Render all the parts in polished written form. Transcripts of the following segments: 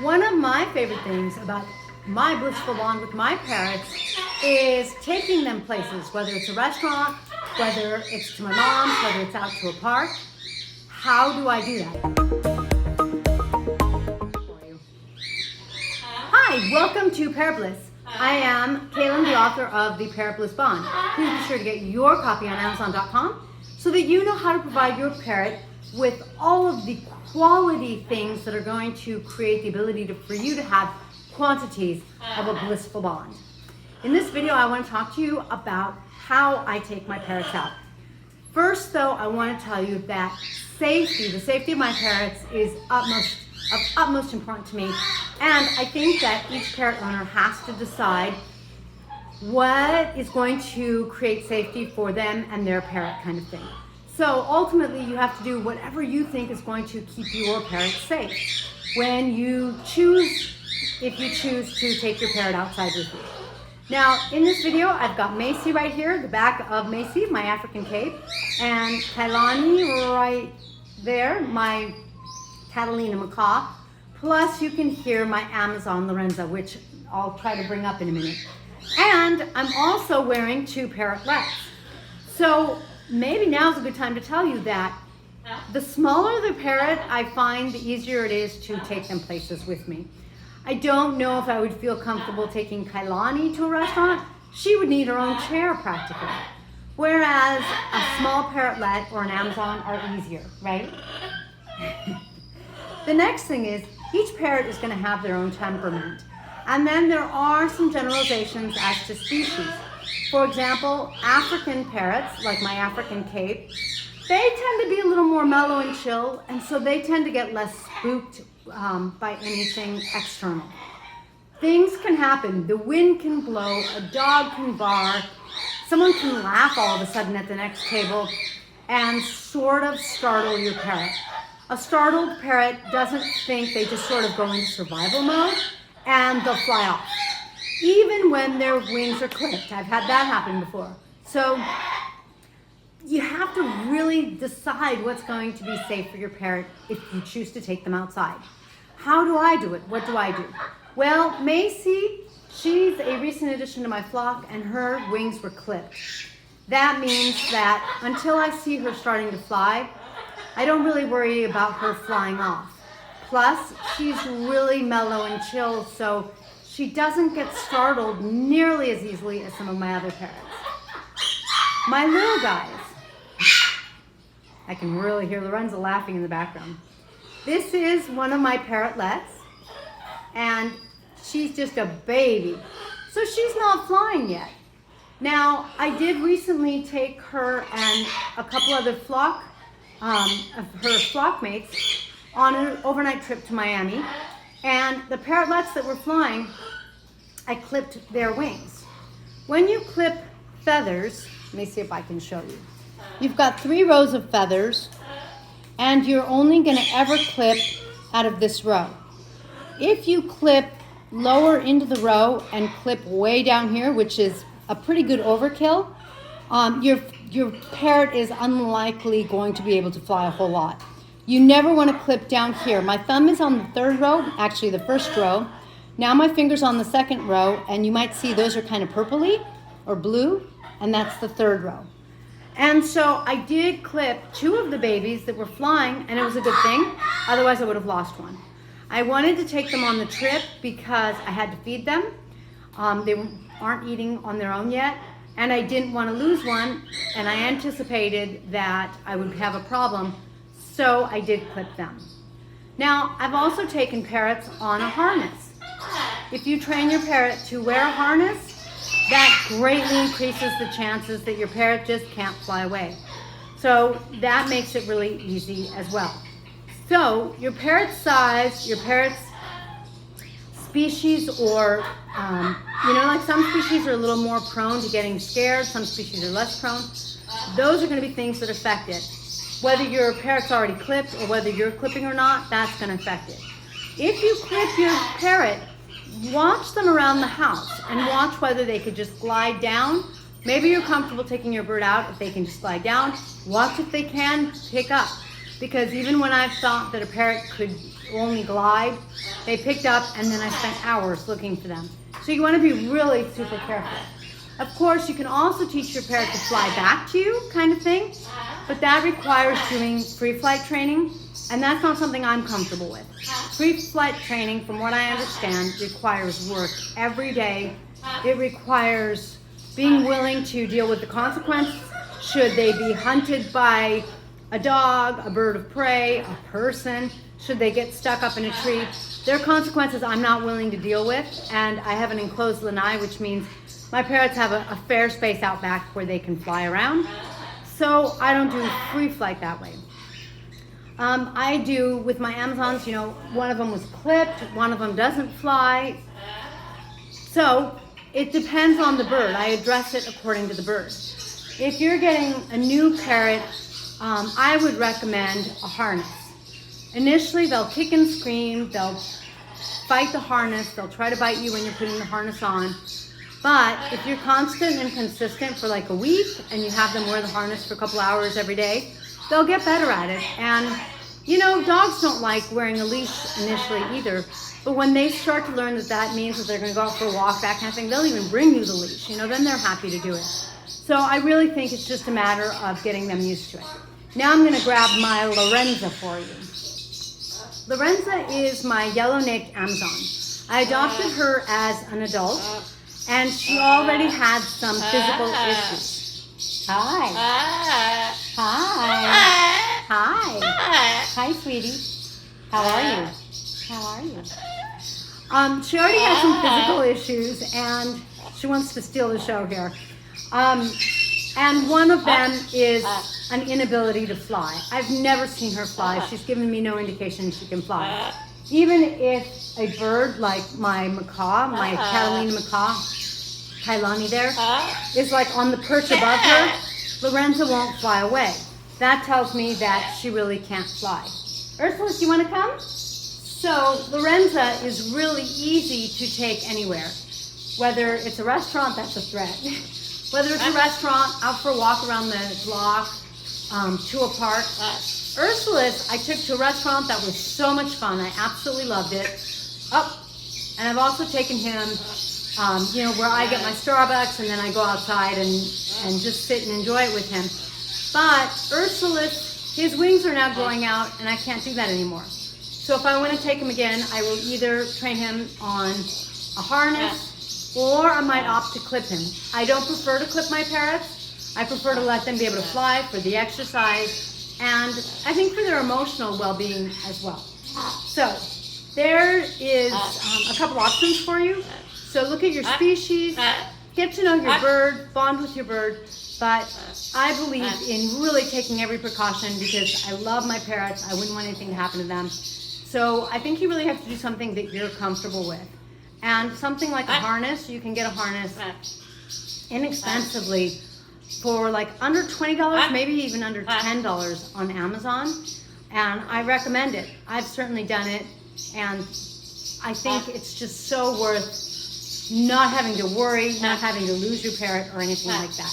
One of my favorite things about my blissful bond with my parrots is taking them places, whether it's a restaurant, whether it's to my mom's, whether it's out to a park. How do I do that? Hi, welcome to Parrot Bliss. I am Kaylin, the author of the Parrot Bliss Bond. Please be sure to get your copy on Amazon.com so that you know how to provide your parrot with all of the quality things that are going to create the ability for you to have quantities of a blissful bond. In this video, I want to talk to you about how I take my parrots out. First, though, I want to tell you that the safety of my parrots is of utmost importance to me. And I think that each parrot owner has to decide what is going to create safety for them and their parrot, kind of thing. So ultimately, you have to do whatever you think is going to keep your parrot safe when you choose, if you choose to take your parrot outside with you. Now, in this video, I've got Macy right here, the back of Macy, my African cape, and Kailani right there, my Catalina macaw. Plus, you can hear my Amazon Lorenza, which I'll try to bring up in a minute. And I'm also wearing two Parrotlets. So maybe now's a good time to tell you that the smaller the parrot, I find the easier it is to take them places with me. I don't know if I would feel comfortable taking Kailani to a restaurant. She would need her own chair practically. Whereas a small Parrotlet or an Amazon are easier, right? The next thing is each parrot is going to have their own temperament. And then there are some generalizations as to species. For example, African parrots, like my African cape, they tend to be a little more mellow and chill, and so they tend to get less spooked by anything external. Things can happen. The wind can blow, a dog can bark, someone can laugh all of a sudden at the next table and sort of startle your parrot. A startled parrot doesn't think, they just sort of go into survival mode and they'll fly off, even when their wings are clipped. I've had that happen before. So you have to really decide what's going to be safe for your parrot if you choose to take them outside. How do I do it? What do I do? Well, Macy, she's a recent addition to my flock and her wings were clipped. That means that until I see her starting to fly, I don't really worry about her flying off. Plus, she's really mellow and chill, so she doesn't get startled nearly as easily as some of my other parrots. My little guys, I can really hear Lorenza laughing in the background. This is one of my Parrotlets, and she's just a baby, so she's not flying yet. Now, I did recently take her and a couple other of her flock mates on an overnight trip to Miami, and the Parrotlets that were flying, I clipped their wings. When you clip feathers, let me see if I can show you. You've got 3 rows of feathers, and you're only going to ever clip out of this row. If you clip lower into the row and clip way down here, which is a pretty good overkill, your parrot is unlikely going to be able to fly a whole lot. You never want to clip down here. My thumb is on the 3rd row, actually the 1st row. Now my finger's on the 2nd row, and you might see those are kind of purpley or blue, and that's the 3rd row. And so I did clip 2 of the babies that were flying, and it was a good thing. Otherwise, I would have lost one. I wanted to take them on the trip because I had to feed them. They aren't eating on their own yet, and I didn't want to lose one, and I anticipated that I would have a problem, so I did clip them. Now, I've also taken parrots on a harness. If you train your parrot to wear a harness, that greatly increases the chances that your parrot just can't fly away. So that makes it really easy as well. So your parrot's size, your parrot's species, or like some species are a little more prone to getting scared, some species are less prone. Those are going to be things that affect it. Whether your parrot's already clipped or whether you're clipping or not, that's going to affect it. If you clip your parrot, watch them around the house and watch whether they could just glide down. Maybe you're comfortable taking your bird out if they can just glide down. Watch if they can pick up. Because even when I've thought that a parrot could only glide. They picked up, and then I spent hours looking for them. So you want to be really super careful. Of course, you can also teach your parrot to fly back to you, kind of thing, but that requires doing free flight training, and that's not something I'm comfortable with. Free flight training, from what I understand, requires work every day. It requires being willing to deal with the consequences should they be hunted by a dog, a bird of prey, a person, should they get stuck up in a tree. There are consequences I'm not willing to deal with, and I have an enclosed lanai, which means my parrots have a fair space out back where they can fly around. So I don't do free flight that way. I do with my Amazons, you know, one of them was clipped, one of them doesn't fly. So it depends on the bird. I address it according to the bird. If you're getting a new parrot, I would recommend a harness. Initially, they'll kick and scream, they'll fight the harness, they'll try to bite you when you're putting the harness on. But if you're constant and consistent for like a week and you have them wear the harness for a couple hours every day, they'll get better at it. And you know, dogs don't like wearing a leash initially either, but when they start to learn that that means that they're going to go out for a walk, that kind of thing, they'll even bring you the leash, you know, then they're happy to do it. So I really think it's just a matter of getting them used to it. Now I'm going to grab my Lorenza for you. Lorenza is my yellow-necked Amazon. I adopted her as an adult, and she already had some physical issues. Hi. Hi. Hi. Hi, sweetie. How are you? How are you? She already has some physical issues, and she wants to steal the show here. And one of them is an inability to fly. I've never seen her fly. She's given me no indication she can fly. Even if a bird like my macaw, my Catalina macaw, Kailani there, is like on the perch above her, Lorenza won't fly away. That tells me that she really can't fly. Ursula, do you want to come? So Lorenza is really easy to take anywhere. Whether it's a restaurant, that's a threat. Whether it's a restaurant, out for a walk around the block, to a park. Ursula's, I took to a restaurant that was so much fun. I absolutely loved it. And I've also taken him, you know, where I get my Starbucks and then I go outside and just sit and enjoy it with him. But Ursula's, his wings are now growing out and I can't do that anymore. So if I want to take him again, I will either train him on a harness or I might opt to clip him. I don't prefer to clip my parrots. I prefer to let them be able to fly for the exercise and I think for their emotional well-being as well. So there is a couple options for you. So look at your species, get to know your bird, bond with your bird. But I believe in really taking every precaution because I love my parrots. I wouldn't want anything to happen to them. So I think you really have to do something that you're comfortable with. And something like a harness, you can get a harness inexpensively for like under $20, maybe even under $10 on Amazon. And I recommend it. I've certainly done it. And I think it's just so worth not having to worry, not having to lose your parrot or anything like that.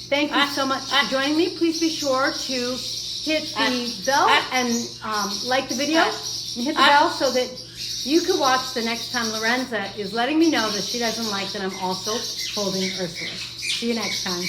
Thank you so much for joining me. Please be sure to hit the bell and like the video and hit the bell so that you can watch the next time Lorenza is letting me know that she doesn't like that I'm also holding Ursula. See you next time.